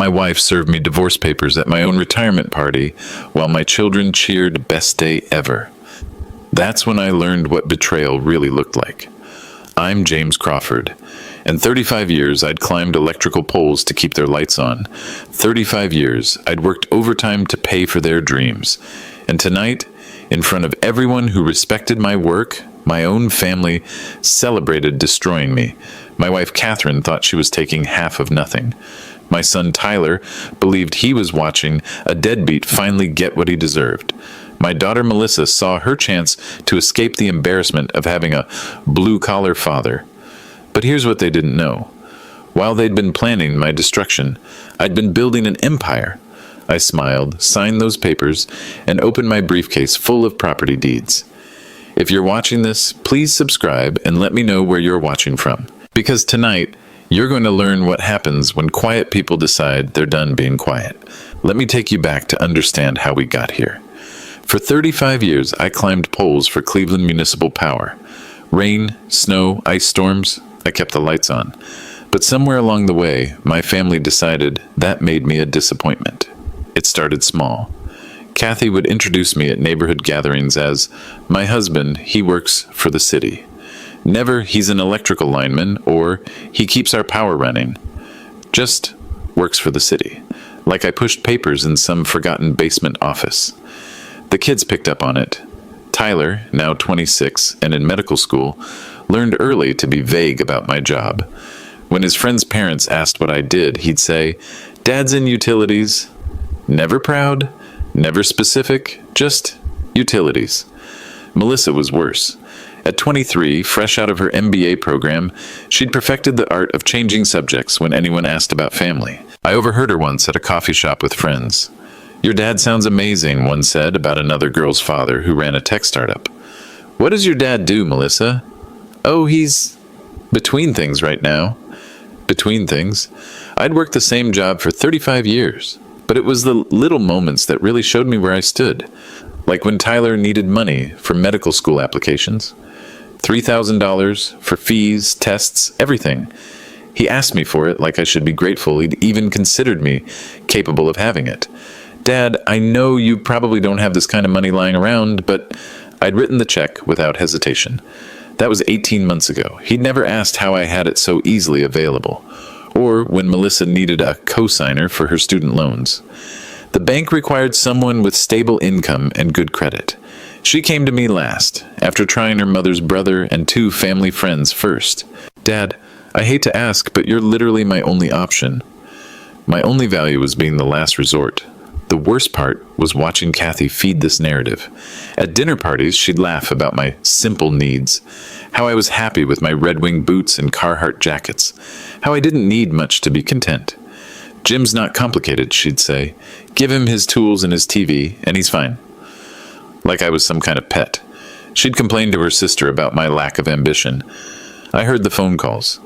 My wife served me divorce papers at my own retirement party, while my children cheered best day ever. That's when I learned what betrayal really looked like. I'm James Crawford. In 35 years, I'd climbed electrical poles to keep their lights on. 35 years, I'd worked overtime to pay for their dreams. And tonight, in front of everyone who respected my work, my own family celebrated destroying me. My wife, Catherine, thought she was taking half of nothing. My son, Tyler, believed he was watching a deadbeat finally get what he deserved. My daughter, Melissa, saw her chance to escape the embarrassment of having a blue-collar father. But here's what they didn't know. While they'd been planning my destruction, I'd been building an empire. I smiled, signed those papers, and opened my briefcase full of property deeds. If you're watching this, please subscribe and let me know where you're watching from. Because tonight, you're going to learn what happens when quiet people decide they're done being quiet. Let me take you back to understand how we got here. For 35 years, I climbed poles for Cleveland Municipal Power. Rain, snow, ice storms, I kept the lights on. But somewhere along the way, my family decided that made me a disappointment. It started small. Kathy would introduce me at neighborhood gatherings as, my husband, he works for the city. Never, he's an electrical lineman, or he keeps our power running. Just works for the city. Like I pushed papers in some forgotten basement office. The kids picked up on it. Tyler, now 26 and in medical school, learned early to be vague about my job. When his friends' parents asked what I did, he'd say, "Dad's in utilities." Never proud, never specific, just utilities. Melissa was worse. At 23, fresh out of her MBA program, she'd perfected the art of changing subjects when anyone asked about family. I overheard her once at a coffee shop with friends. "Your dad sounds amazing," one said about another girl's father who ran a tech startup. "What does your dad do, Melissa?" "Oh, he's between things right now." Between things. I'd worked the same job for 35 years, but it was the little moments that really showed me where I stood. Like when Tyler needed money for medical school applications. $3,000 for fees, tests, everything. He asked me for it like I should be grateful he'd even considered me capable of having it. "Dad, I know you probably don't have this kind of money lying around," but I'd written the check without hesitation. That was 18 months ago. He'd never asked how I had it so easily available. Or when Melissa needed a co-signer for her student loans. The bank required someone with stable income and good credit. She came to me last, after trying her mother's brother and 2 family friends first. "Dad, I hate to ask, but you're literally my only option." My only value was being the last resort. The worst part was watching Kathy feed this narrative. At dinner parties, she'd laugh about my simple needs, how I was happy with my Red Wing boots and Carhartt jackets, how I didn't need much to be content. "Jim's not complicated," she'd say. "Give him his tools and his TV, and he's fine." Like I was some kind of pet. She'd complain to her sister about my lack of ambition. I heard the phone calls.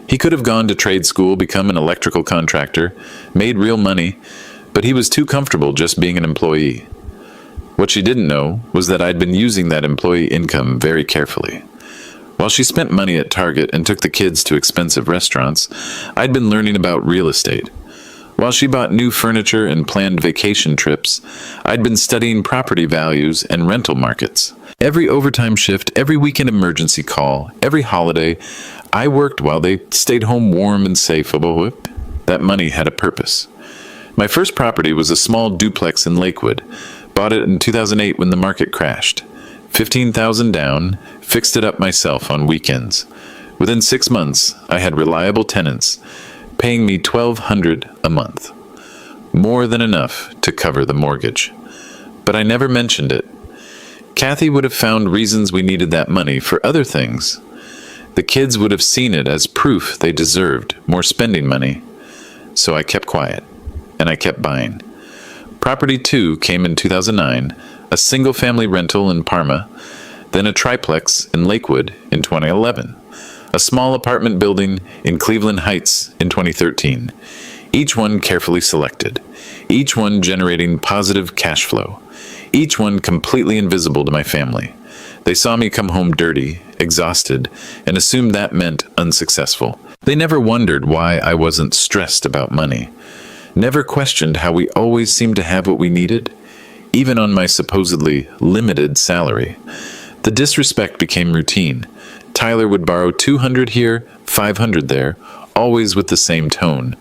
He could have gone to trade school, become an electrical contractor, made real money, but he was too comfortable just being an employee. What she didn't know was that I'd been using that employee income very carefully. While she spent money at Target and took the kids to expensive restaurants, I'd been learning about real estate. While she bought new furniture and planned vacation trips, I'd been studying property values and rental markets. Every overtime shift, every weekend emergency call, every holiday, I worked while they stayed home warm and safe. That money had a purpose. My first property was a small duplex in Lakewood. Bought it in 2008 when the market crashed. $15,000 down, fixed it up myself on weekends. Within 6 months, I had reliable tenants, paying me $1,200 a month. More than enough to cover the mortgage. But I never mentioned it. Kathy would have found reasons we needed that money for other things. The kids would have seen it as proof they deserved more spending money. So I kept quiet, and I kept buying. Property 2 came in 2009, a single-family rental in Parma, then a triplex in Lakewood in 2011, a small apartment building in Cleveland Heights in 2013, each one carefully selected, each one generating positive cash flow, each one completely invisible to my family. They saw me come home dirty, exhausted, and assumed that meant unsuccessful. They never wondered why I wasn't stressed about money. never questioned how we always seemed to have what we needed, even on my supposedly limited salary. The disrespect became routine. Tyler would borrow 200 here, 500 there, always with the same tone,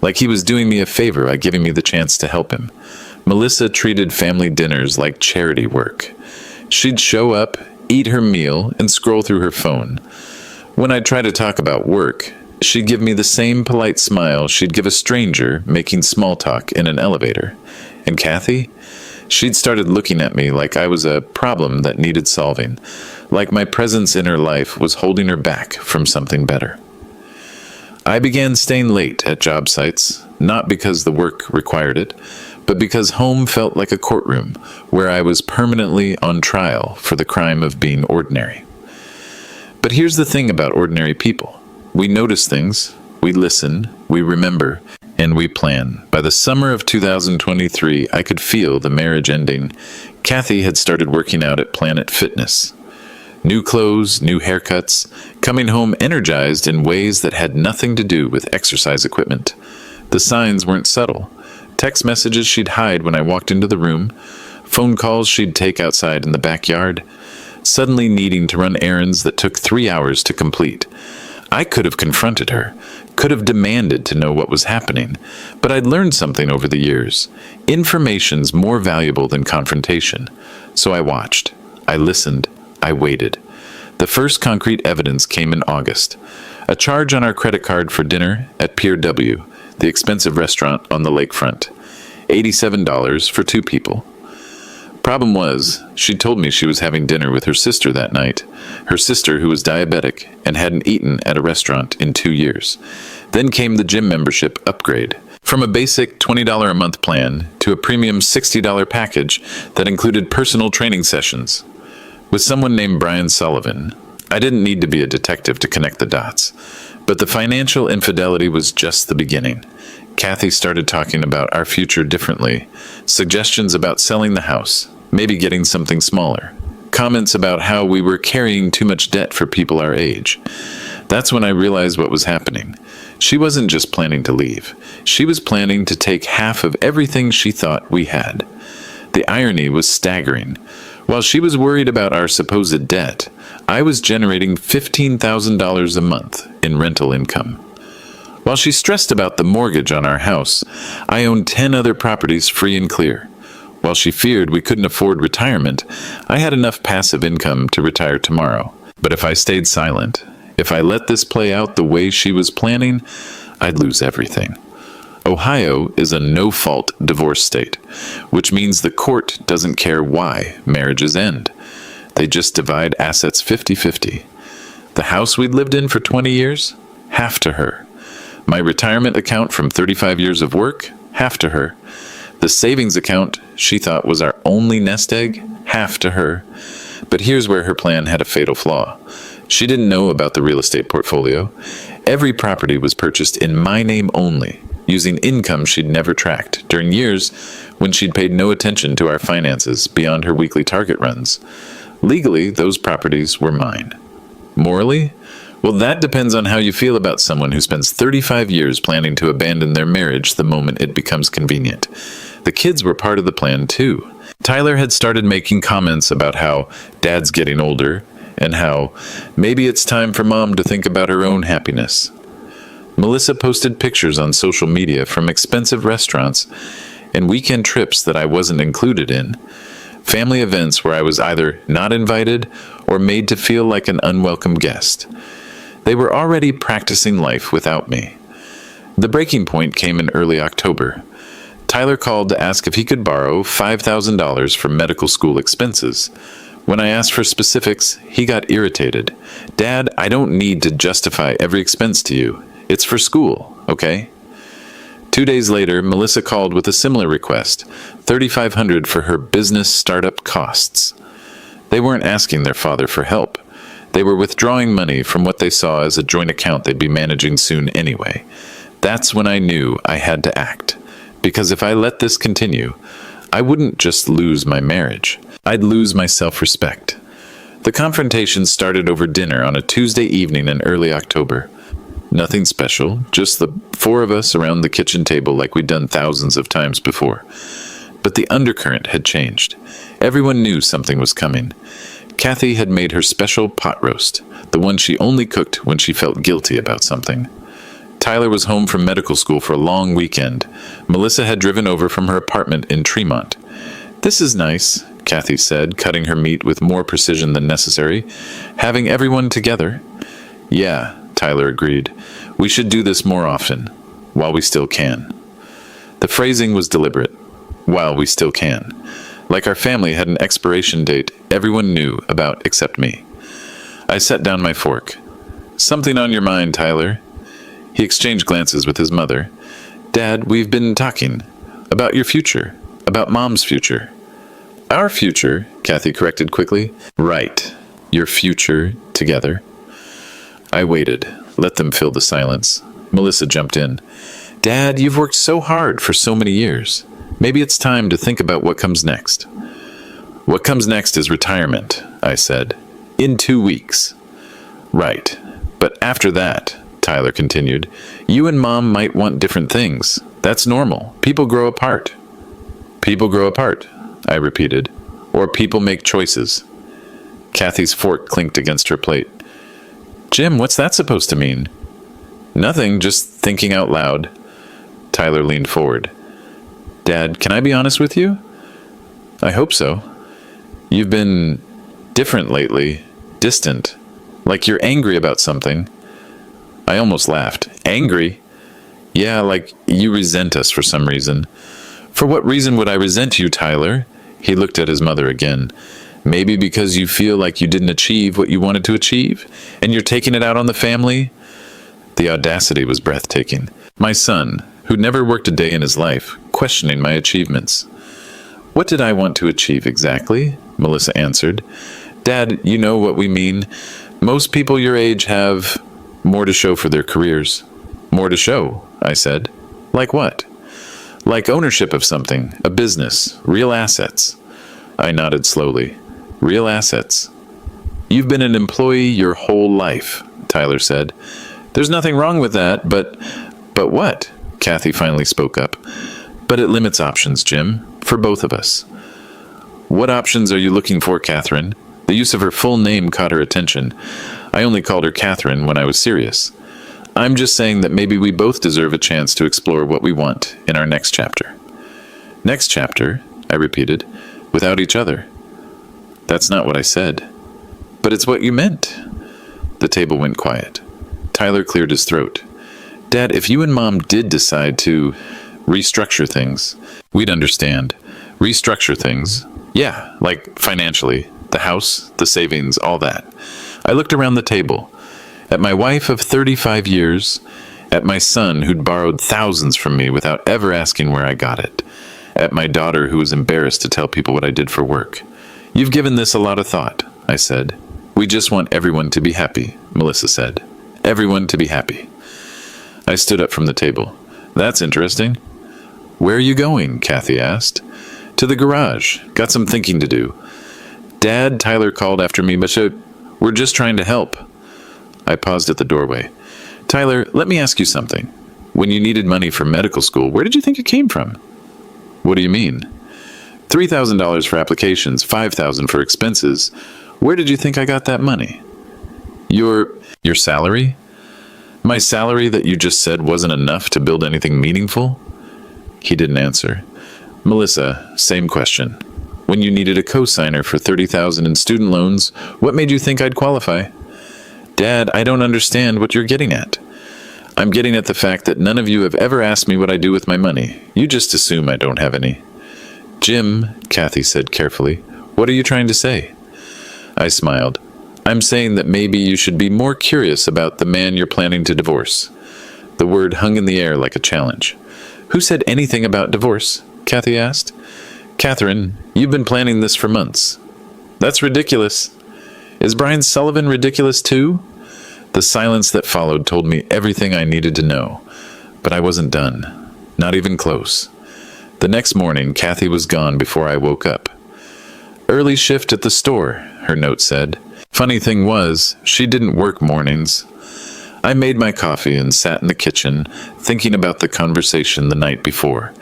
like he was doing me a favor by giving me the chance to help him. Melissa treated family dinners like charity work. She'd show up, eat her meal, and scroll through her phone. When I'd try to talk about work, she'd give me the same polite smile she'd give a stranger making small talk in an elevator. And Kathy? She'd started looking at me like I was a problem that needed solving, like my presence in her life was holding her back from something better. I began staying late at job sites, not because the work required it, but because home felt like a courtroom where I was permanently on trial for the crime of being ordinary. But here's the thing about ordinary people. We notice things, we listen, we remember, and we plan. By the summer of 2023, I could feel the marriage ending. Kathy had started working out at Planet Fitness. New clothes, new haircuts, coming home energized in ways that had nothing to do with exercise equipment. The signs weren't subtle. Text messages she'd hide when I walked into the room, phone calls she'd take outside in the backyard, suddenly needing to run errands that took 3 hours to complete. I could have confronted her, could have demanded to know what was happening, but I'd learned something over the years. Information's more valuable than confrontation. So I watched, I listened, I waited. The first concrete evidence came in August. A charge on our credit card for dinner at Pier W, the expensive restaurant on the lakefront. $87 for 2 people. Problem was, she told me she was having dinner with her sister that night. Her sister, who was diabetic and hadn't eaten at a restaurant in 2 years. Then came the gym membership upgrade. From a basic $20 a month plan to a premium $60 package that included personal training sessions. With someone named Brian Sullivan, I didn't need to be a detective to connect the dots. But the financial infidelity was just the beginning. Kathy started talking about our future differently. Suggestions about selling the house, maybe getting something smaller. Comments about how we were carrying too much debt for people our age. That's when I realized what was happening. She wasn't just planning to leave. She was planning to take half of everything she thought we had. The irony was staggering. While she was worried about our supposed debt, I was generating $15,000 a month in rental income. While she stressed about the mortgage on our house, I owned 10 other properties free and clear. While she feared we couldn't afford retirement, I had enough passive income to retire tomorrow. But if I stayed silent, if I let this play out the way she was planning, I'd lose everything. Ohio is a no-fault divorce state, which means the court doesn't care why marriages end. They just divide assets 50-50. The house we'd lived in for 20 years, half to her. My retirement account from 35 years of work, half to her. The savings account she thought was our only nest egg, half to her. But here's where her plan had a fatal flaw. She didn't know about the real estate portfolio. Every property was purchased in my name only, using income she'd never tracked during years when she'd paid no attention to our finances beyond her weekly target runs. Legally, those properties were mine. Morally? Well, that depends on how you feel about someone who spends 35 years planning to abandon their marriage the moment it becomes convenient. The kids were part of the plan, too. Tyler had started making comments about how dad's getting older and how maybe it's time for mom to think about her own happiness. Melissa posted pictures on social media from expensive restaurants and weekend trips that I wasn't included in. Family events where I was either not invited or made to feel like an unwelcome guest. They were already practicing life without me. The breaking point came in early October. Tyler called to ask if he could borrow $5,000 for medical school expenses. When I asked for specifics, he got irritated. "Dad, I don't need to justify every expense to you. It's for school, okay?" 2 days later, Melissa called with a similar request, $3,500 for her business startup costs. They weren't asking their father for help. They were withdrawing money from what they saw as a joint account they'd be managing soon anyway. That's when I knew I had to act. Because if I let this continue, I wouldn't just lose my marriage. I'd lose my self-respect. The confrontation started over dinner on a Tuesday evening in early October. Nothing special, just the four of us around the kitchen table like we'd done thousands of times before. But the undercurrent had changed. Everyone knew something was coming. Kathy had made her special pot roast, the one she only cooked when she felt guilty about something. Tyler was home from medical school for a long weekend. Melissa had driven over from her apartment in Tremont. "This is nice," Kathy said, cutting her meat with more precision than necessary. "Having everyone together." "Yeah," Tyler agreed. "We should do this more often, while we still can." The phrasing was deliberate. While we still can. Like our family had an expiration date everyone knew about except me. I set down my fork. "Something on your mind, Tyler?" He exchanged glances with his mother. "Dad, we've been talking. About your future. About Mom's future." "Our future," Kathy corrected quickly. "Right. Your future together." I waited. Let them fill the silence. Melissa jumped in. "Dad, you've worked so hard for so many years. Maybe it's time to think about what comes next." "What comes next is retirement," I said. "In 2 weeks." "Right. But after that," Tyler continued, "you and Mom might want different things. That's normal. People grow apart." "People grow apart," I repeated. "Or people make choices." Kathy's fork clinked against her plate. "Jim, what's that supposed to mean?" "Nothing, just thinking out loud." Tyler leaned forward. "Dad, can I be honest with you?" "I hope so." "You've been different lately. Distant. Like you're angry about something." I almost laughed. "Angry?" "Yeah, like you resent us for some reason." "For what reason would I resent you, Tyler?" He looked at his mother again. "Maybe because you feel like you didn't achieve what you wanted to achieve, and you're taking it out on the family?" The audacity was breathtaking. My son, who'd never worked a day in his life, questioning my achievements. "What did I want to achieve exactly?" Melissa answered. "Dad, you know what we mean. Most people your age have more to show for their careers." "More to show," I said. "Like what?" "Like ownership of something, a business, real assets." I nodded slowly. "Real assets." "You've been an employee your whole life," Tyler said. "There's nothing wrong with that, but what?" Kathy finally spoke up. "But it limits options, Jim, for both of us." "What options are you looking for, Catherine?" The use of her full name caught her attention. I only called her Catherine when I was serious. "I'm just saying that maybe we both deserve a chance to explore what we want in our next chapter." "Next chapter," I repeated, "without each other." "That's not what I said." "But it's what you meant." The table went quiet. Tyler cleared his throat. "Dad, if you and Mom did decide to restructure things, we'd understand." "Restructure things?" "Yeah, like financially. The house, the savings, all that." I looked around the table. At my wife of 35 years, at my son who'd borrowed thousands from me without ever asking where I got it, at my daughter who was embarrassed to tell people what I did for work. "You've given this a lot of thought," I said. "We just want everyone to be happy," Melissa said. "Everyone to be happy." I stood up from the table. "That's interesting." "Where are you going?" Kathy asked. "To the garage. Got some thinking to do." "Dad," Tyler called after me, "but we're just trying to help." I paused at the doorway. "Tyler, let me ask you something. When you needed money for medical school, where did you think it came from?" "What do you mean?" $3,000 for applications, $5,000 for expenses. Where did you think I got that money?" Your salary?" "My salary that you just said wasn't enough to build anything meaningful?" He didn't answer. "Melissa, same question. When you needed a co-signer for $30,000 in student loans, what made you think I'd qualify?" "Dad, I don't understand what you're getting at." "I'm getting at the fact that none of you have ever asked me what I do with my money. You just assume I don't have any." "Jim," Kathy said carefully, "what are you trying to say?" I smiled. "I'm saying that maybe you should be more curious about the man you're planning to divorce." The word hung in the air like a challenge. "Who said anything about divorce?" Kathy asked. "Catherine, you've been planning this for months." "That's ridiculous." "Is Brian Sullivan ridiculous too?" The silence that followed told me everything I needed to know. But I wasn't done. Not even close. The next morning, Kathy was gone before I woke up. "Early shift at the store," her note said. Funny thing was, she didn't work mornings. I made my coffee and sat in the kitchen, thinking about the conversation the night before.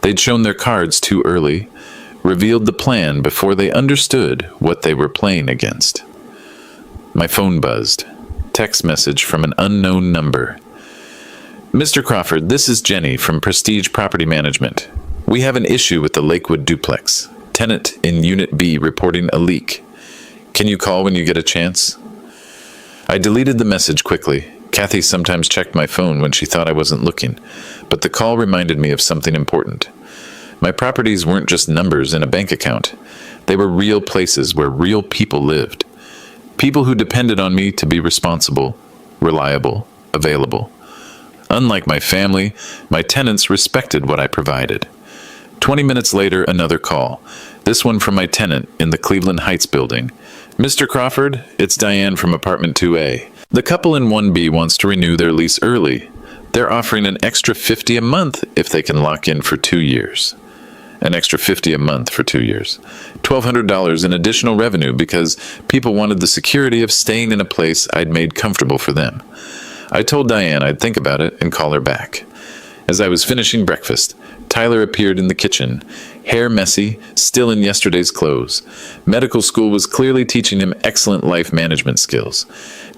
They'd shown their cards too early, revealed the plan before they understood what they were playing against. My phone buzzed. Text message from an unknown number. Mr. Crawford, this is Jenny from Prestige Property Management. We have an issue with the Lakewood duplex. Tenant in Unit B reporting a leak. Can you call when you get a chance? I deleted the message quickly. Kathy sometimes checked my phone when she thought I wasn't looking, but the call reminded me of something important. My properties weren't just numbers in a bank account. They were real places where real people lived. People who depended on me to be responsible, reliable, available. Unlike my family, my tenants respected what I provided. 20 minutes later, another call. This one from my tenant in the Cleveland Heights building. Mr. Crawford, it's Diane from apartment 2A. The couple in 1B wants to renew their lease early. They're offering an extra $50 a month if they can lock in for 2 years. An extra $50 a month for 2 years. $1,200 in additional revenue because people wanted the security of staying in a place I'd made comfortable for them. I told Diane I'd think about it and call her back. As I was finishing breakfast, Tyler appeared in the kitchen, hair messy, still in yesterday's clothes. Medical school was clearly teaching him excellent life management skills.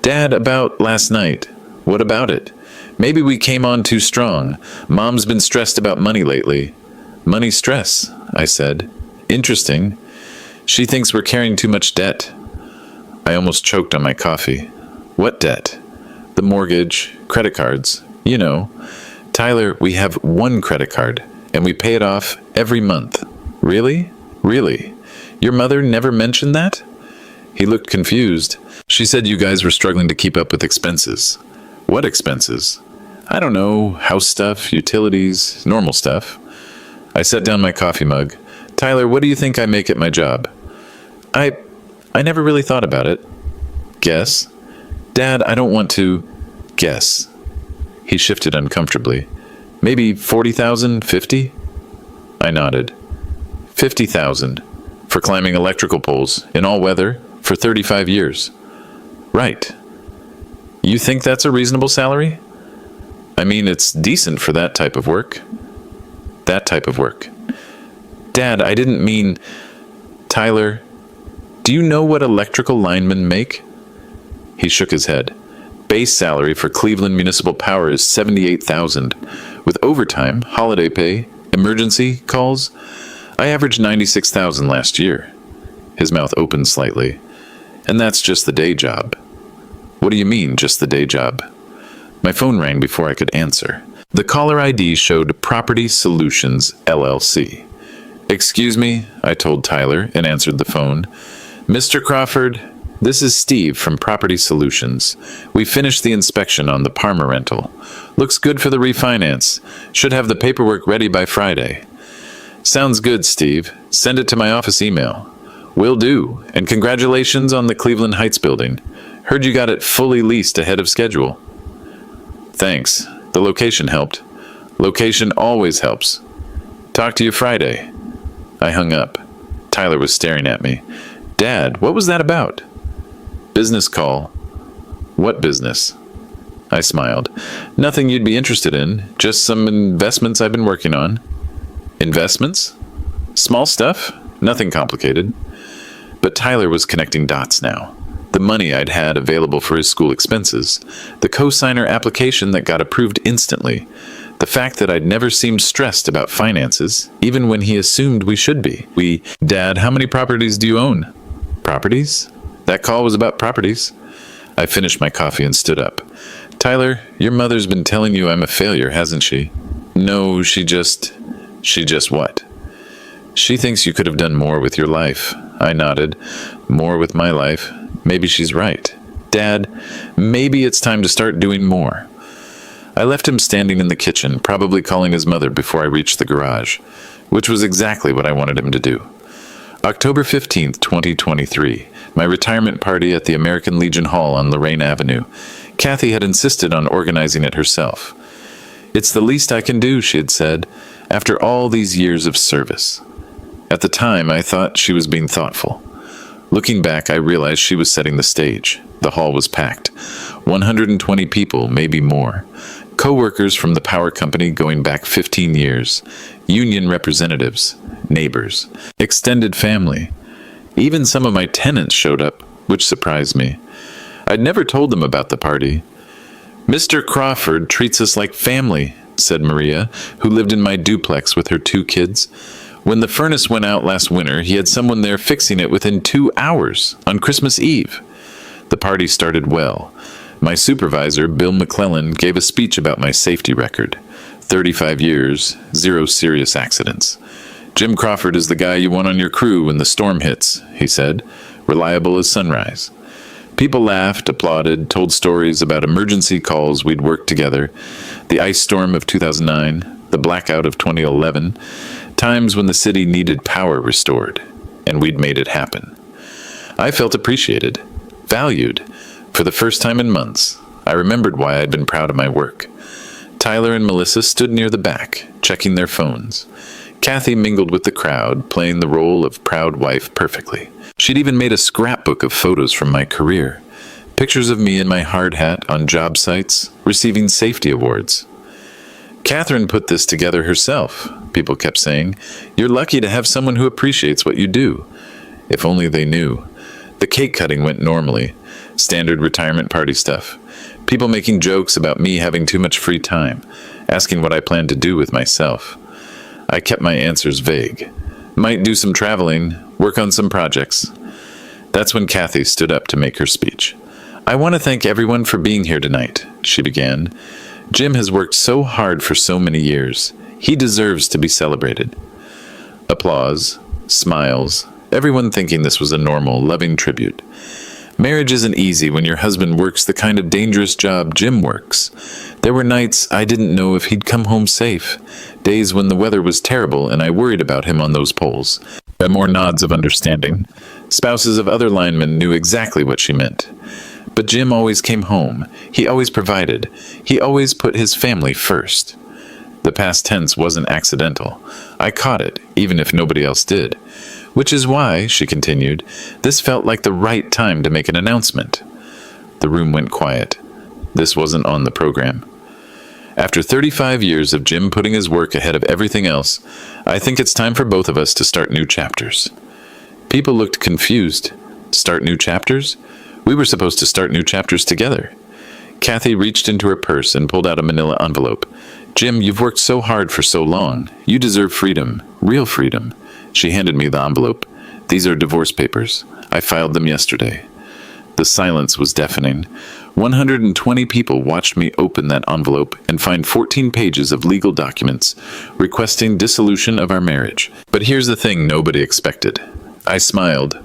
Dad, about last night. What about it? Maybe we came on too strong. Mom's been stressed about money lately. Money stress, I said. Interesting. She thinks we're carrying too much debt. I almost choked on my coffee. What debt? The mortgage, credit cards, you know. Tyler, we have one credit card, and we pay it off every month. Really? Really? Your mother never mentioned that? He looked confused. She said you guys were struggling to keep up with expenses. What expenses? I don't know, house stuff, utilities, normal stuff. I set down my coffee mug. Tyler, what do you think I make at my job? I never really thought about it. Guess. Dad, I don't want to guess. He shifted uncomfortably. Maybe 40,000, 50? I nodded. 50,000 for climbing electrical poles in all weather for 35 years. Right. You think that's a reasonable salary? I mean, it's decent for that type of work. That type of work. Dad, I didn't mean... Tyler, do you know what electrical linemen make? He shook his head. Base salary for Cleveland Municipal Power is $78,000. With overtime, holiday pay, emergency calls, I averaged $96,000 last year. His mouth opened slightly. And that's just the day job. What do you mean, just the day job? My phone rang before I could answer. The caller ID showed Property Solutions, LLC. Excuse me, I told Tyler and answered the phone. Mr. Crawford, this is Steve from Property Solutions. We finished the inspection on the Parma rental. Looks good for the refinance. Should have the paperwork ready by Friday. Sounds good, Steve. Send it to my office email. Will do, and congratulations on the Cleveland Heights building. Heard you got it fully leased ahead of schedule. Thanks. The location helped. Location always helps. Talk to you Friday. I hung up. Tyler was staring at me. Dad, what was that about? Business call. What business? I smiled. Nothing you'd be interested in, just some investments I've been working on. Investments? Small stuff, nothing complicated. But Tyler was connecting dots now. The money I'd had available for his school expenses, the cosigner application that got approved instantly, the fact that I'd never seemed stressed about finances, even when he assumed we should be. Dad, how many properties do you own? Properties? That call was about properties. I finished my coffee and stood up. Tyler, your mother's been telling you I'm a failure, hasn't she? No, she just what? She thinks you could have done more with your life. I nodded. More with my life. Maybe she's right. Dad, maybe it's time to start doing more. I left him standing in the kitchen, probably calling his mother before I reached the garage, which was exactly what I wanted him to do. October 15th, 2023, my retirement party at the American Legion Hall on Lorraine Avenue. Kathy had insisted on organizing it herself. It's the least I can do, she had said, after all these years of service. At the time, I thought she was being thoughtful. Looking back, I realized she was setting the stage. The hall was packed. 120 people, maybe more. Co-workers from the power company going back 15 years. Union representatives. Neighbors. Extended family. Even some of my tenants showed up, which surprised me. I'd never told them about the party. "Mr. Crawford treats us like family," said Maria, who lived in my duplex with her 2 kids. "When the furnace went out last winter, he had someone there fixing it within 2 hours on Christmas Eve." The party started well. My supervisor, Bill McClellan, gave a speech about my safety record. 35 years, 0 serious accidents. "Jim Crawford is the guy you want on your crew when the storm hits," he said, "reliable as sunrise." People laughed, applauded, told stories about emergency calls we'd worked together, the ice storm of 2009, the blackout of 2011, times when the city needed power restored, and we'd made it happen. I felt appreciated, valued. For the first time in months, I remembered why I'd been proud of my work. Tyler and Melissa stood near the back, checking their phones. Kathy mingled with the crowd, playing the role of proud wife perfectly. She'd even made a scrapbook of photos from my career. Pictures of me in my hard hat on job sites, receiving safety awards. "Catherine put this together herself," people kept saying. "You're lucky to have someone who appreciates what you do." If only they knew. The cake cutting went normally. Standard retirement party stuff. People making jokes about me having too much free time, asking what I planned to do with myself. I kept my answers vague. Might do some traveling, work on some projects. That's when Kathy stood up to make her speech. "I want to thank everyone for being here tonight," she began. "Jim has worked so hard for so many years. He deserves to be celebrated." Applause, smiles, everyone thinking this was a normal, loving tribute. Marriage isn't easy when your husband works the kind of dangerous job Jim works. There were nights I didn't know if he'd come home safe, days when the weather was terrible and I worried about him on those poles. More nods of understanding. Spouses of other linemen knew exactly what she meant. But Jim always came home. He always provided. He always put his family first. The past tense wasn't accidental. I caught it, even if nobody else did. Which is why, she continued, this felt like the right time to make an announcement. The room went quiet. This wasn't on the program. After 35 years of Jim putting his work ahead of everything else, I think it's time for both of us to start new chapters. People looked confused. Start new chapters? We were supposed to start new chapters together. Kathy reached into her purse and pulled out a manila envelope. "Jim, you've worked so hard for so long. You deserve freedom, real freedom." She handed me the envelope. "These are divorce papers. I filed them yesterday." The silence was deafening. 120 people watched me open that envelope and find 14 pages of legal documents requesting dissolution of our marriage. But here's the thing nobody expected. I smiled.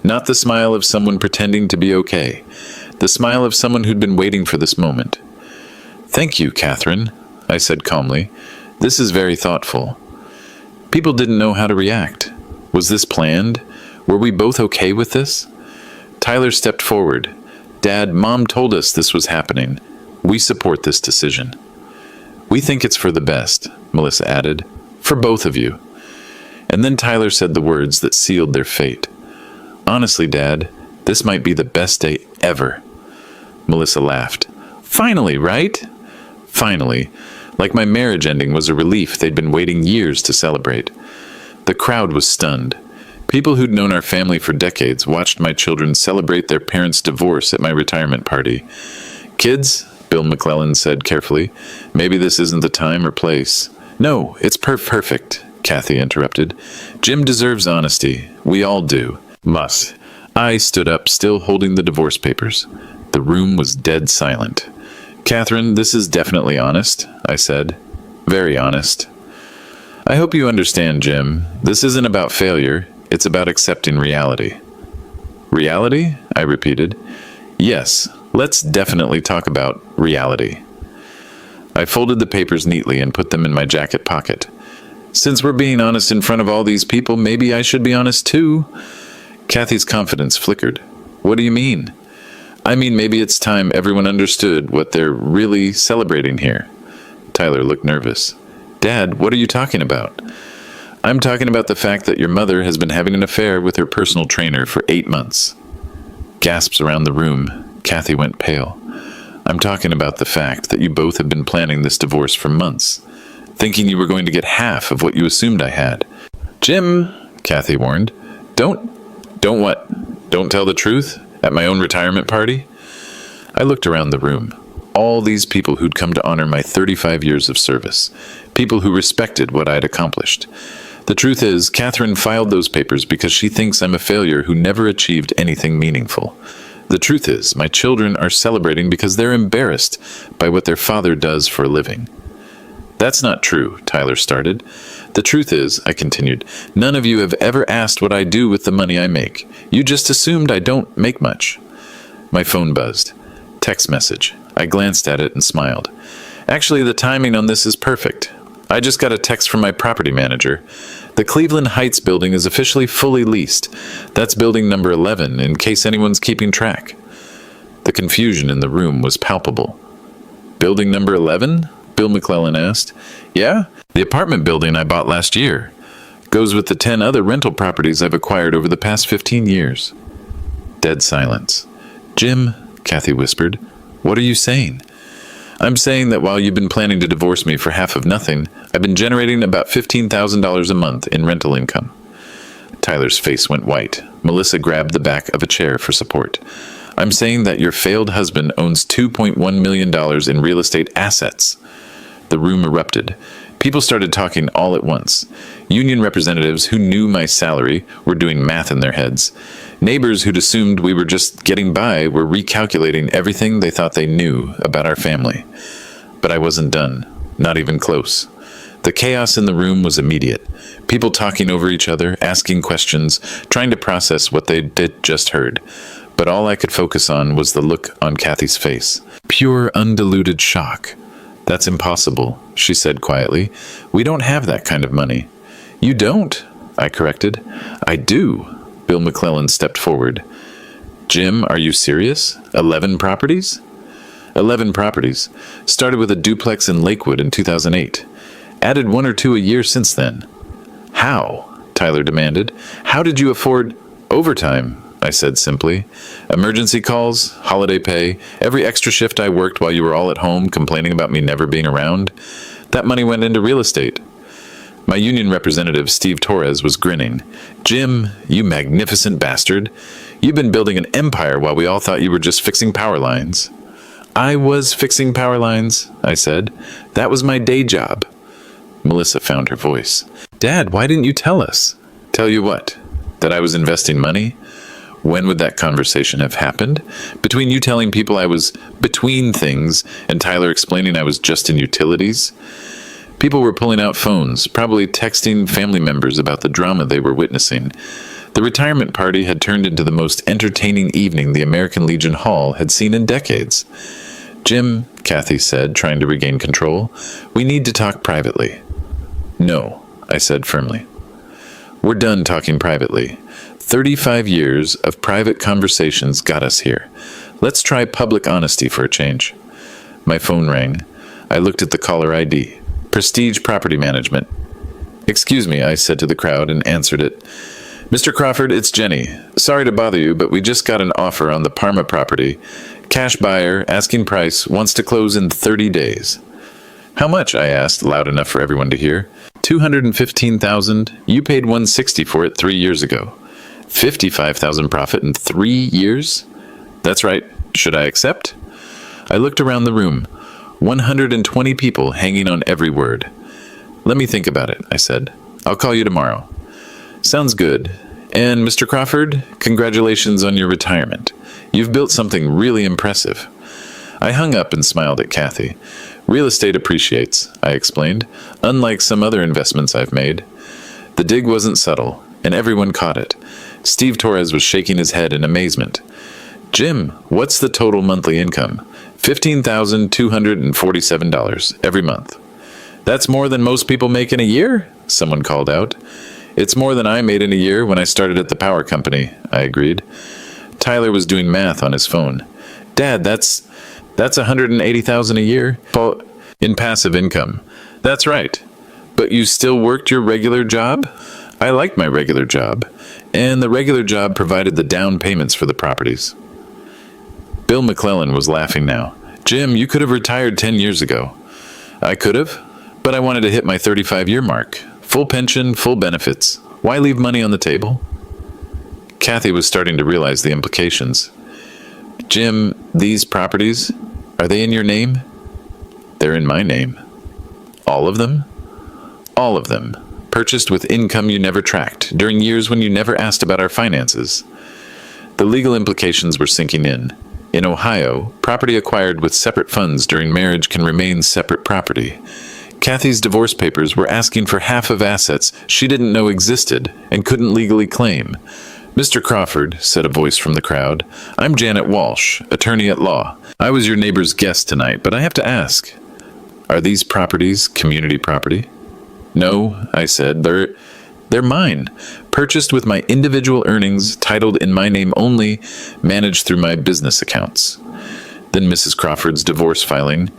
Not the smile of someone pretending to be okay. The smile of someone who'd been waiting for this moment. "Thank you, Catherine," I said calmly. "This is very thoughtful." People didn't know how to react. Was this planned? Were we both okay with this? Tyler stepped forward. "Dad, Mom told us this was happening. We support this decision." "We think it's for the best," Melissa added. "For both of you." And then Tyler said the words that sealed their fate. "Honestly, Dad, this might be the best day ever." Melissa laughed. "Finally, right?" Finally. Like my marriage ending was a relief they'd been waiting years to celebrate. The crowd was stunned. People who'd known our family for decades watched my children celebrate their parents' divorce at my retirement party. "Kids," Bill McClellan said carefully, "maybe this isn't the time or place." "No, it's perfect," Kathy interrupted. "Jim deserves honesty. We all do. Must." I stood up, still holding the divorce papers. The room was dead silent. "Catherine, this is definitely honest," I said. "Very honest." "I hope you understand, Jim. This isn't about failure. It's about accepting reality." "Reality?" I repeated. "Yes, let's definitely talk about reality." I folded the papers neatly and put them in my jacket pocket. "Since we're being honest in front of all these people, maybe I should be honest too." Kathy's confidence flickered. "What do you mean?" "I mean, maybe it's time everyone understood what they're really celebrating here." Tyler looked nervous. "Dad, what are you talking about?" I'm talking about the fact that your mother has been having an affair with her personal trainer for 8 months. Gasps around the room. Kathy went pale. I'm talking about the fact that you both have been planning this divorce for months, thinking you were going to get half of what you assumed I had. Jim, Kathy warned. Don't what? Don't tell the truth? At my own retirement party? I looked around the room. All these people who'd come to honor my 35 years of service. People who respected what I'd accomplished. The truth is, Catherine filed those papers because she thinks I'm a failure who never achieved anything meaningful. The truth is, my children are celebrating because they're embarrassed by what their father does for a living. That's not true, Tyler started. The truth is, I continued, none of you have ever asked what I do with the money I make. You just assumed I don't make much. My phone buzzed. Text message. I glanced at it and smiled. Actually, the timing on this is perfect. I just got a text from my property manager. The Cleveland Heights building is officially fully leased. That's building number 11, in case anyone's keeping track. The confusion in the room was palpable. Building number 11? Bill McClellan asked. Yeah, the apartment building I bought last year. Goes with the 10 other rental properties I've acquired over the past 15 years. Dead silence. Jim, Kathy whispered, what are you saying? I'm saying that while you've been planning to divorce me for half of nothing, I've been generating about $15,000 a month in rental income. Tyler's face went white. Melissa grabbed the back of a chair for support. I'm saying that your failed husband owns $2.1 million in real estate assets. The room erupted. People started talking all at once. Union representatives who knew my salary were doing math in their heads. Neighbors who'd assumed we were just getting by were recalculating everything they thought they knew about our family. But I wasn't done. Not even close. The chaos in the room was immediate. People talking over each other, asking questions, trying to process what they'd just heard. But all I could focus on was the look on Kathy's face. Pure, undiluted shock. That's impossible, she said quietly. We don't have that kind of money. You don't, I corrected. I do. Bill McClellan stepped forward. Jim, are you serious? 11 properties? 11 properties. Started with a duplex in Lakewood in 2008. Added 1 or 2 a year since then. How? Tyler demanded. How did you afford overtime? I said simply. Emergency calls, holiday pay, every extra shift I worked while you were all at home complaining about me never being around. That money went into real estate. My union representative, Steve Torres, was grinning. Jim, you magnificent bastard. You've been building an empire while we all thought you were just fixing power lines. I was fixing power lines, I said. That was my day job. Melissa found her voice. Dad, why didn't you tell us? Tell you what? That I was investing money? When would that conversation have happened? Between you telling people I was between things and Tyler explaining I was just in utilities? People were pulling out phones, probably texting family members about the drama they were witnessing. The retirement party had turned into the most entertaining evening the American Legion Hall had seen in decades. Jim, Kathy said, trying to regain control, we need to talk privately. No, I said firmly. We're done talking privately. 35 years of private conversations got us here. Let's try public honesty for a change. My phone rang. I looked at the caller ID. Prestige Property Management. Excuse me, I said to the crowd and answered it. Mr. Crawford, it's Jenny. Sorry to bother you, but we just got an offer on the Parma property. Cash buyer, asking price, wants to close in 30 days. How much? I asked, loud enough for everyone to hear. $215,000. You paid $160 for it 3 years ago. $55,000 profit in 3 years? That's right. Should I accept? I looked around the room. 120 people hanging on every word. Let me think about it, I said. I'll call you tomorrow. Sounds good. And Mr. Crawford, congratulations on your retirement. You've built something really impressive. I hung up and smiled at Kathy. Real estate appreciates, I explained, unlike some other investments I've made. The dig wasn't subtle, and everyone caught it. Steve Torres was shaking his head in amazement. Jim, what's the total monthly income? $15,247 every month. That's more than most people make in a year? Someone called out. It's more than I made in a year when I started at the power company, I agreed. Tyler was doing math on his phone. Dad, that's $180,000 a year in passive income. That's right. But you still worked your regular job? I liked my regular job, and the regular job provided the down payments for the properties. Bill McClellan was laughing now. Jim, you could have retired 10 years ago. I could have, but I wanted to hit my 35-year mark. Full pension, full benefits. Why leave money on the table? Kathy was starting to realize the implications. Jim, these properties, are they in your name? They're in my name. All of them? All of them. Purchased with income you never tracked, during years when you never asked about our finances. The legal implications were sinking in. In Ohio, property acquired with separate funds during marriage can remain separate property. Kathy's divorce papers were asking for half of assets she didn't know existed and couldn't legally claim. Mr. Crawford, said a voice from the crowd, I'm Janet Walsh, attorney at law. I was your neighbor's guest tonight, but I have to ask, are these properties community property? No, I said, they're mine, purchased with my individual earnings, titled in my name only, managed through my business accounts. Then Mrs. Crawford's divorce filing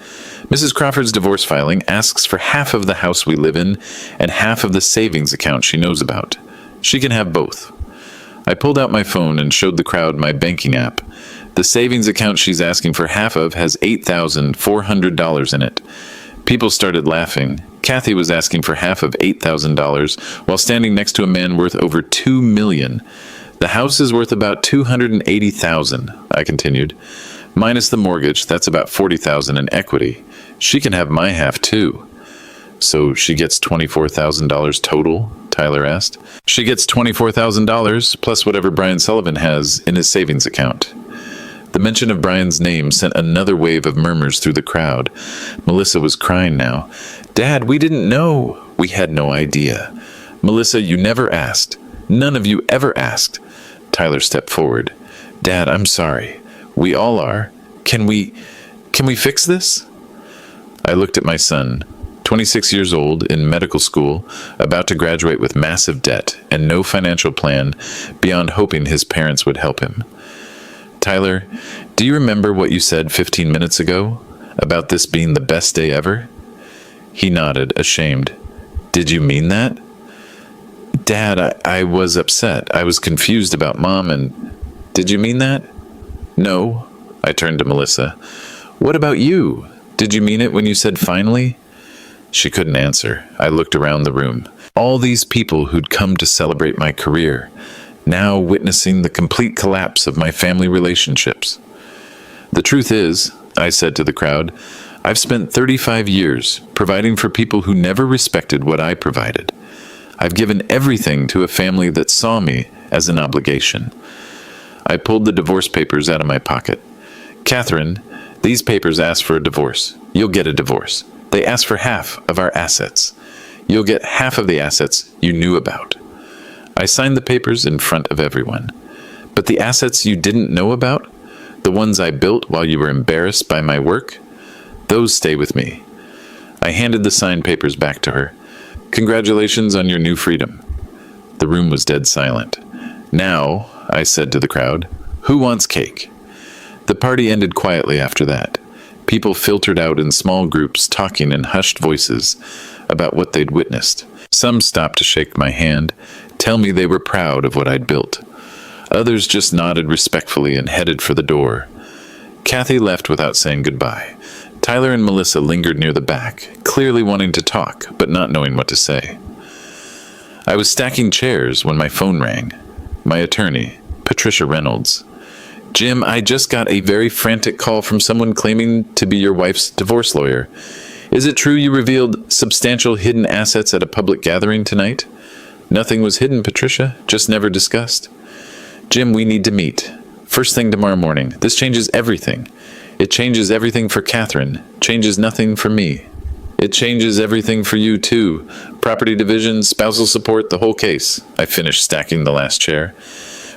asks for half of the house we live in and half of the savings account she knows about. She can have both. I pulled out my phone and showed the crowd my banking app. The savings account she's asking for half of has $8,400 in it. People started laughing. Kathy was asking for half of $8,000 while standing next to a man worth over $2 million. The house is worth about $280,000, I continued. Minus the mortgage, that's about $40,000 in equity. She can have my half too. So she gets $24,000 total? Tyler asked. She gets $24,000 plus whatever Brian Sullivan has in his savings account. The mention of Brian's name sent another wave of murmurs through the crowd. Melissa was crying now. Dad, we didn't know. We had no idea. Melissa, you never asked. None of you ever asked. Tyler stepped forward. Dad, I'm sorry. We all are. Can we fix this? I looked at my son, 26 years old, in medical school, about to graduate with massive debt and no financial plan beyond hoping his parents would help him. Tyler, do you remember what you said 15 minutes ago about this being the best day ever? He nodded, ashamed. Did you mean that? Dad, I was upset. I was confused about Mom and... Did you mean that? No. I turned to Melissa. What about you? Did you mean it when you said finally? She couldn't answer. I looked around the room. All these people who'd come to celebrate my career, now witnessing the complete collapse of my family relationships. The truth is, I said to the crowd, I've spent 35 years providing for people who never respected what I provided. I've given everything to a family that saw me as an obligation. I pulled the divorce papers out of my pocket. Catherine, these papers ask for a divorce. You'll get a divorce. They ask for half of our assets. You'll get half of the assets you knew about. I signed the papers in front of everyone. But the assets you didn't know about, the ones I built while you were embarrassed by my work, those stay with me. I handed the signed papers back to her. Congratulations on your new freedom. The room was dead silent. Now, I said to the crowd, who wants cake? The party ended quietly after that. People filtered out in small groups, talking in hushed voices about what they'd witnessed. Some stopped to shake my hand, tell me they were proud of what I'd built. Others just nodded respectfully and headed for the door. Kathy left without saying goodbye. Tyler and Melissa lingered near the back, clearly wanting to talk, but not knowing what to say. I was stacking chairs when my phone rang. My attorney, Patricia Reynolds. Jim, I just got a very frantic call from someone claiming to be your wife's divorce lawyer. Is it true you revealed substantial hidden assets at a public gathering tonight? Nothing was hidden, Patricia, just never discussed. Jim, we need to meet. First thing tomorrow morning. This changes everything. It changes everything for Catherine, changes nothing for me. It changes everything for you, too. Property division, spousal support, the whole case. I finished stacking the last chair.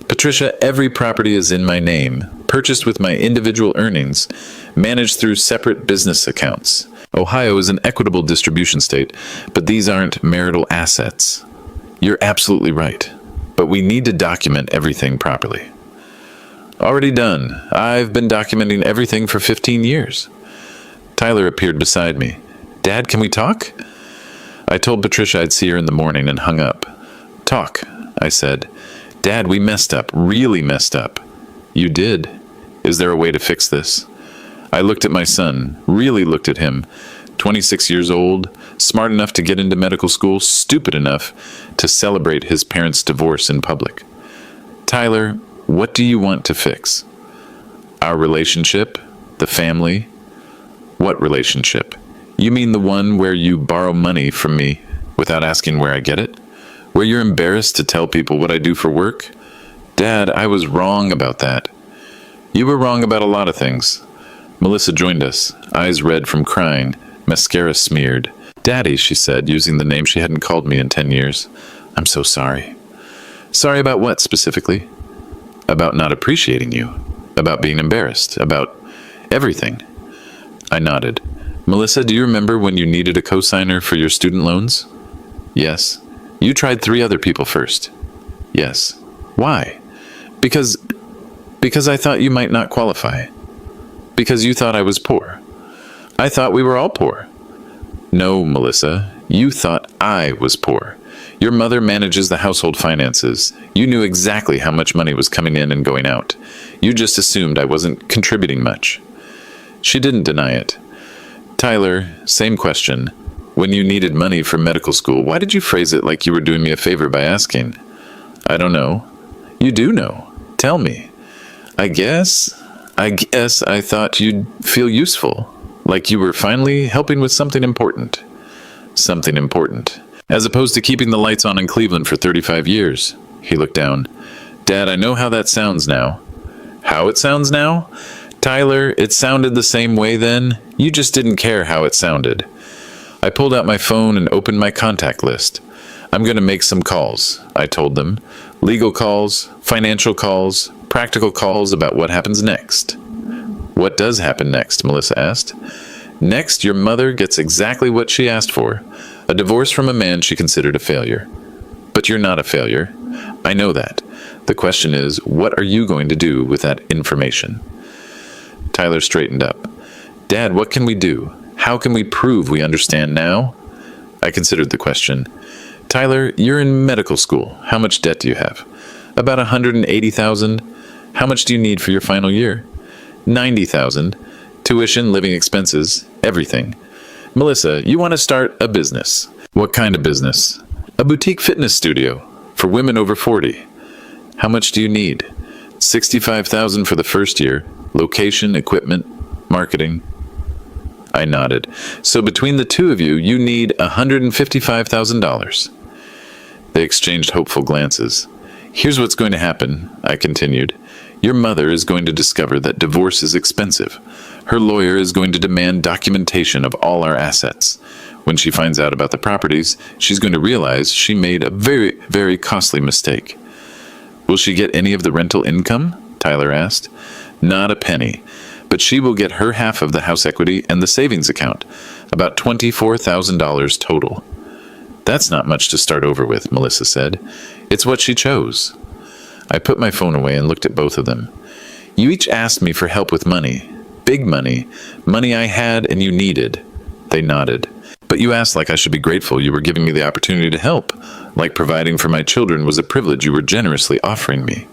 Patricia, every property is in my name, purchased with my individual earnings, managed through separate business accounts. Ohio is an equitable distribution state, but these aren't marital assets. You're absolutely right, but we need to document everything properly. Already done. I've been documenting everything for 15 years. Tyler appeared beside me. Dad, can we talk? I told Patricia I'd see her in the morning and hung up. Talk, I said. Dad, we messed up, really messed up. You did. Is there a way to fix this? I looked at my son, really looked at him. 26 years old, smart enough to get into medical school, stupid enough to celebrate his parents' divorce in public. Tyler, what do you want to fix? Our relationship? The family? What relationship? You mean the one where you borrow money from me without asking where I get it? Where you're embarrassed to tell people what I do for work? Dad, I was wrong about that. You were wrong about a lot of things. Melissa joined us, eyes red from crying, mascara smeared. Daddy, she said, using the name she hadn't called me in 10 years. I'm so sorry. Sorry about what, specifically? About not appreciating you. About being embarrassed. About everything. I nodded. Melissa, do you remember when you needed a cosigner for your student loans? Yes. You tried 3 other people first. Yes. Why? Because I thought you might not qualify. Because you thought I was poor. I thought we were all poor. No, Melissa, you thought I was poor. Your mother manages the household finances. You knew exactly how much money was coming in and going out. You just assumed I wasn't contributing much. She didn't deny it. Tyler, same question. When you needed money for medical school, why did you phrase it like you were doing me a favor by asking? I don't know. You do know. Tell me. I guess I thought you'd feel useful. Like you were finally helping with something important. Something important. As opposed to keeping the lights on in Cleveland for 35 years. He looked down. Dad, I know how that sounds now. How it sounds now? Tyler, it sounded the same way then. You just didn't care how it sounded. I pulled out my phone and opened my contact list. I'm going to make some calls, I told them. Legal calls, financial calls, practical calls about what happens next. What does happen next? Melissa asked. Next, your mother gets exactly what she asked for. A divorce from a man she considered a failure. But you're not a failure. I know that. The question is, what are you going to do with that information? Tyler straightened up. Dad, what can we do? How can we prove we understand now? I considered the question. Tyler, you're in medical school. How much debt do you have? About $180,000. How much do you need for your final year? $90,000. Tuition, living expenses, everything. Melissa, you want to start a business. What kind of business? A boutique fitness studio for women over 40. How much do you need? $65,000 for the first year. Location, equipment, marketing. I nodded. So between the two of you, you need $155,000. They exchanged hopeful glances. Here's what's going to happen, I continued. Your mother is going to discover that divorce is expensive. Her lawyer is going to demand documentation of all our assets. When she finds out about the properties, she's going to realize she made a very, very costly mistake. Will she get any of the rental income? Tyler asked. Not a penny. But she will get her half of the house equity and the savings account, about $24,000 total. That's not much to start over with, Melissa said. It's what she chose. I put my phone away and looked at both of them. You each asked me for help with money. Big money. Money I had and you needed. They nodded. But you asked like I should be grateful you were giving me the opportunity to help. Like providing for my children was a privilege you were generously offering me.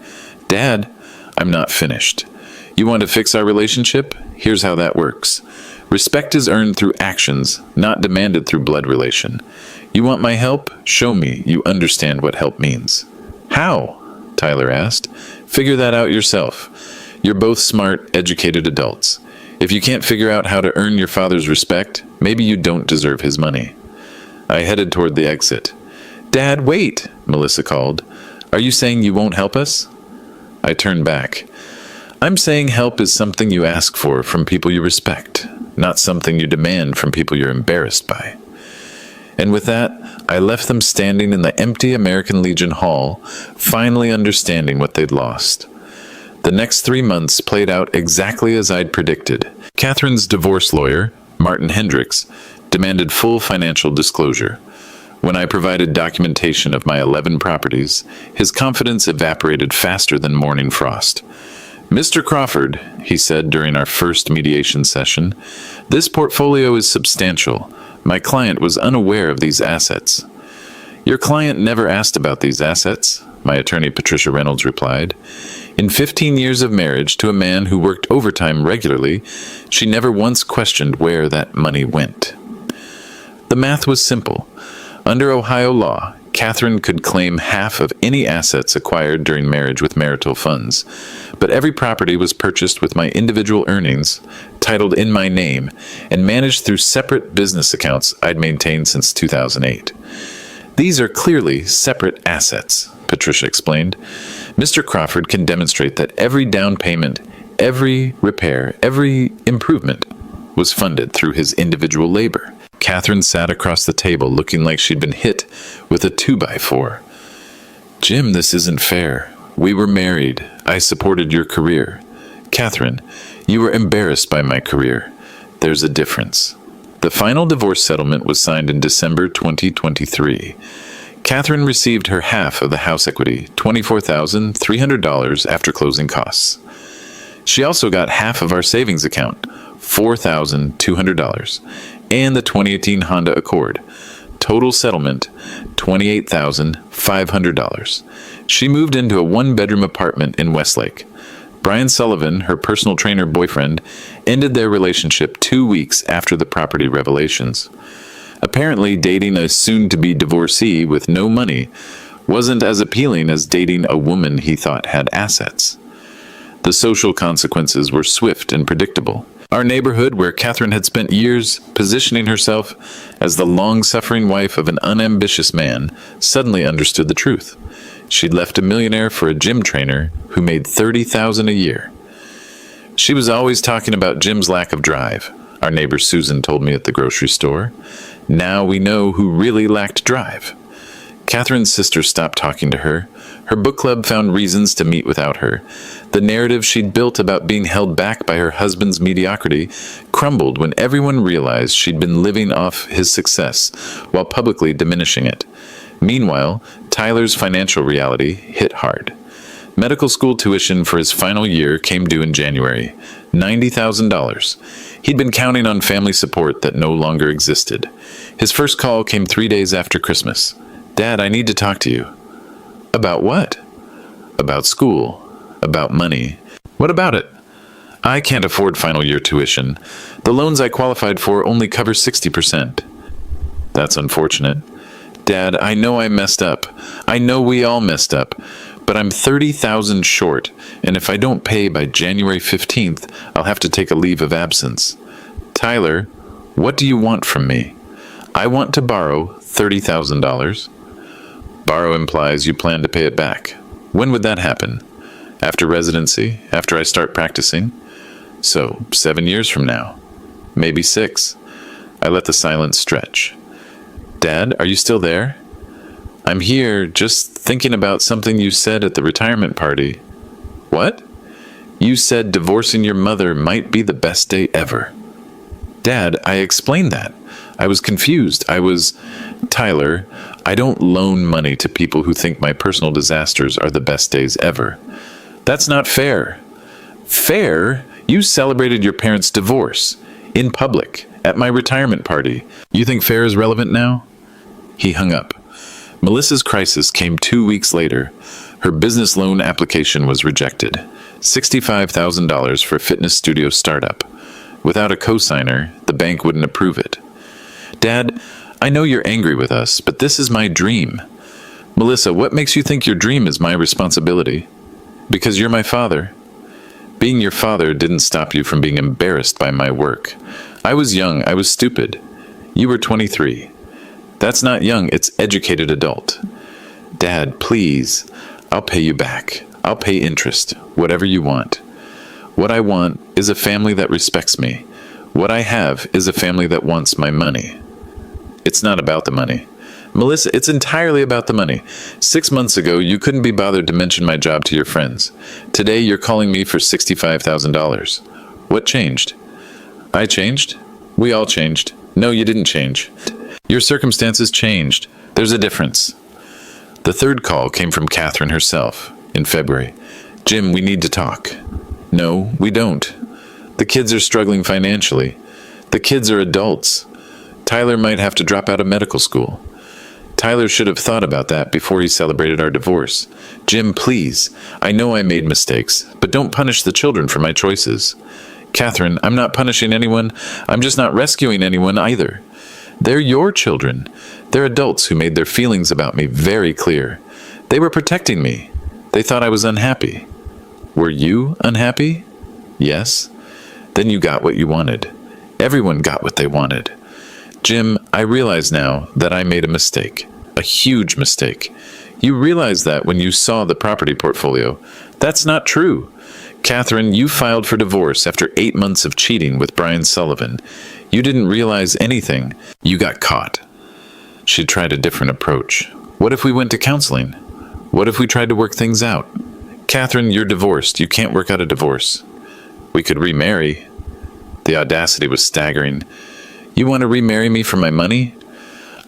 Dad, I'm not finished. You want to fix our relationship? Here's how that works. Respect is earned through actions, not demanded through blood relation. You want my help? Show me you understand what help means. How? Tyler asked. Figure that out yourself. You're both smart, educated adults. If you can't figure out how to earn your father's respect, maybe you don't deserve his money. I headed toward the exit. Dad, wait, Melissa called. Are you saying you won't help us? I turned back. I'm saying help is something you ask for from people you respect, not something you demand from people you're embarrassed by. And with that, I left them standing in the empty American Legion Hall, finally understanding what they'd lost. The next 3 months played out exactly as I'd predicted. Catherine's divorce lawyer, Martin Hendricks, demanded full financial disclosure. When I provided documentation of my 11 properties, his confidence evaporated faster than morning frost. Mr. Crawford, he said during our first mediation session, this portfolio is substantial, My client was unaware of these assets. Your client never asked about these assets, my attorney Patricia Reynolds replied. In 15 years of marriage to a man who worked overtime regularly, she never once questioned where that money went. The math was simple. Under Ohio law, Catherine could claim half of any assets acquired during marriage with marital funds, but every property was purchased with my individual earnings, titled in my name, and managed through separate business accounts I'd maintained since 2008. These are clearly separate assets, Patricia explained. Mr. Crawford can demonstrate that every down payment, every repair, every improvement was funded through his individual labor. Catherine sat across the table looking like she'd been hit with a 2x4. Jim, this isn't fair. We were married. I supported your career. Catherine, you were embarrassed by my career. There's a difference. The final divorce settlement was signed in December 2023. Catherine received her half of the house equity, $24,300 after closing costs. She also got half of our savings account, $4,200, and the 2018 Honda Accord. Total settlement, $28,500. She moved into a one-bedroom apartment in Westlake. Brian Sullivan, her personal trainer boyfriend, ended their relationship 2 weeks after the property revelations. Apparently, dating a soon-to-be divorcee with no money wasn't as appealing as dating a woman he thought had assets. The social consequences were swift and predictable. Our neighborhood, where Catherine had spent years positioning herself as the long-suffering wife of an unambitious man, suddenly understood the truth. She'd left a millionaire for a gym trainer who made $30,000 a year. She was always talking about Jim's lack of drive, our neighbor Susan told me at the grocery store. Now we know who really lacked drive. Catherine's sister stopped talking to her. Her book club found reasons to meet without her. The narrative she'd built about being held back by her husband's mediocrity crumbled when everyone realized she'd been living off his success while publicly diminishing it. Meanwhile, Tyler's financial reality hit hard. Medical school tuition for his final year came due in January, $90,000. He'd been counting on family support that no longer existed. His first call came 3 days after Christmas. Dad, I need to talk to you. About what? About school. About money. What about it? I can't afford final year tuition. The loans I qualified for only cover 60%. That's unfortunate. Dad, I know I messed up. I know we all messed up. But I'm $30,000 short, and if I don't pay by January 15th, I'll have to take a leave of absence. Tyler, what do you want from me? I want to borrow $30,000. Borrow implies you plan to pay it back. When would that happen? After residency? After I start practicing? So, 7 years from now. Maybe 6. I let the silence stretch. Dad, are you still there? I'm here, just thinking about something you said at the retirement party. What? You said divorcing your mother might be the best day ever. Dad, I explained that. I was confused. Tyler, I don't loan money to people who think my personal disasters are the best days ever. That's not fair. Fair? You celebrated your parents' divorce. In public. At my retirement party. You think fair is relevant now? He hung up. Melissa's crisis came 2 weeks later. Her business loan application was rejected. $65,000 for a fitness studio startup. Without a cosigner, the bank wouldn't approve it. Dad, I know you're angry with us, but this is my dream. Melissa, what makes you think your dream is my responsibility? Because you're my father. Being your father didn't stop you from being embarrassed by my work. I was young, I was stupid. You were 23. That's not young, it's educated adult. Dad, please, I'll pay you back. I'll pay interest, whatever you want. What I want is a family that respects me. What I have is a family that wants my money. It's not about the money. Melissa, it's entirely about the money. 6 months ago, you couldn't be bothered to mention my job to your friends. Today, you're calling me for $65,000. What changed? I changed? We all changed. No, you didn't change. Your circumstances changed. There's a difference. The third call came from Catherine herself in February. Jim, we need to talk. No, we don't. The kids are struggling financially. The kids are adults. Tyler might have to drop out of medical school. Tyler should have thought about that before he celebrated our divorce. Jim, please. I know I made mistakes, but don't punish the children for my choices. Catherine, I'm not punishing anyone. I'm just not rescuing anyone either. They're your children. They're adults who made their feelings about me very clear. They were protecting me. They thought I was unhappy. Were you unhappy? Yes. Then you got what you wanted. Everyone got what they wanted. Jim, I realize now that I made a mistake. A huge mistake. You realize that when you saw the property portfolio. That's not true. Catherine, you filed for divorce after 8 months of cheating with Brian Sullivan. You didn't realize anything. You got caught. She tried a different approach. What if we went to counseling? What if we tried to work things out? Catherine, you're divorced. You can't work out a divorce. We could remarry. The audacity was staggering. You want to remarry me for my money?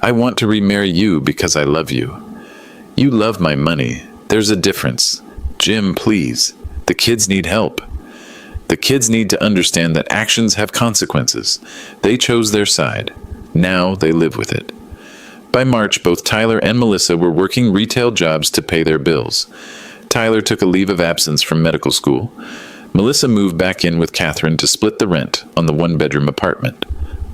I want to remarry you because I love you. You love my money. There's a difference. Jim, please. The kids need help. The kids need to understand that actions have consequences. They chose their side. Now they live with it. By March, both Tyler and Melissa were working retail jobs to pay their bills. Tyler took a leave of absence from medical school. Melissa moved back in with Catherine to split the rent on the one-bedroom apartment.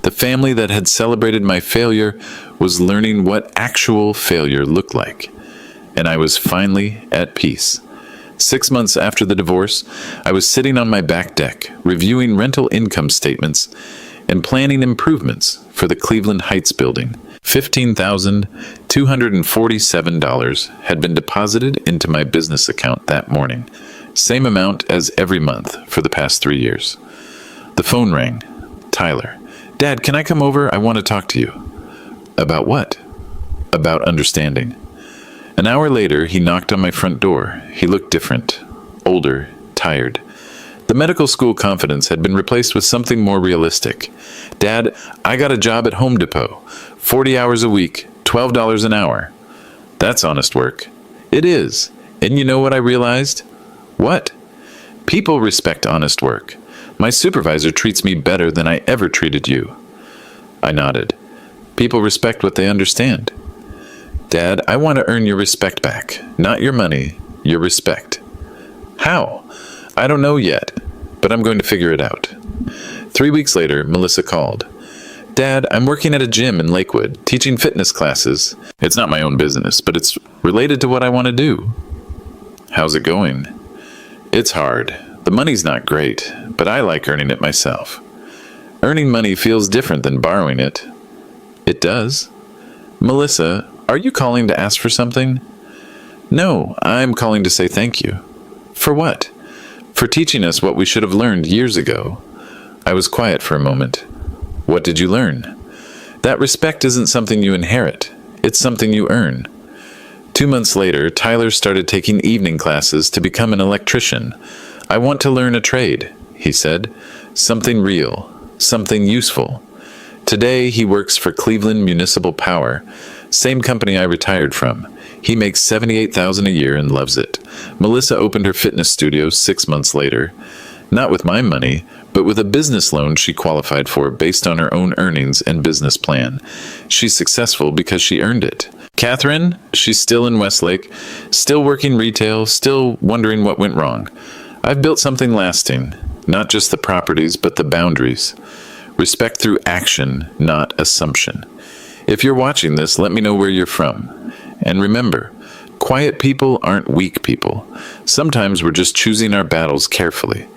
The family that had celebrated my failure was learning what actual failure looked like. And I was finally at peace. 6 months after the divorce, I was sitting on my back deck, reviewing rental income statements and planning improvements for the Cleveland Heights building. $15,247 had been deposited into my business account that morning, same amount as every month for the past 3 years. The phone rang. Tyler. Dad, can I come over? I want to talk to you. About what? About understanding. An hour later, he knocked on my front door. He looked different, older, tired. The medical school confidence had been replaced with something more realistic. Dad, I got a job at Home Depot. 40 hours a week, $12 an hour. That's honest work. It is. And you know what I realized? What? People respect honest work. My supervisor treats me better than I ever treated you. I nodded. People respect what they understand. Dad, I want to earn your respect back. Not your money, your respect. How? I don't know yet, but I'm going to figure it out. 3 weeks later, Melissa called. Dad, I'm working at a gym in Lakewood, teaching fitness classes. It's not my own business, but it's related to what I want to do. How's it going? It's hard. The money's not great, but I like earning it myself. Earning money feels different than borrowing it. It does. Melissa, are you calling to ask for something? No, I'm calling to say thank you. For what? For teaching us what we should have learned years ago. I was quiet for a moment. What did you learn? That respect isn't something you inherit. It's something you earn. 2 months later, Tyler started taking evening classes to become an electrician. I want to learn a trade, he said. Something real, something useful. Today, he works for Cleveland Municipal Power, same company I retired from. He makes $78,000 a year and loves it. Melissa opened her fitness studio 6 months later. Not with my money, but with a business loan she qualified for based on her own earnings and business plan. She's successful because she earned it. Catherine, she's still in Westlake, still working retail, still wondering what went wrong. I've built something lasting, not just the properties, but the boundaries. Respect through action, not assumption. If you're watching this, let me know where you're from. And remember, quiet people aren't weak people. Sometimes we're just choosing our battles carefully.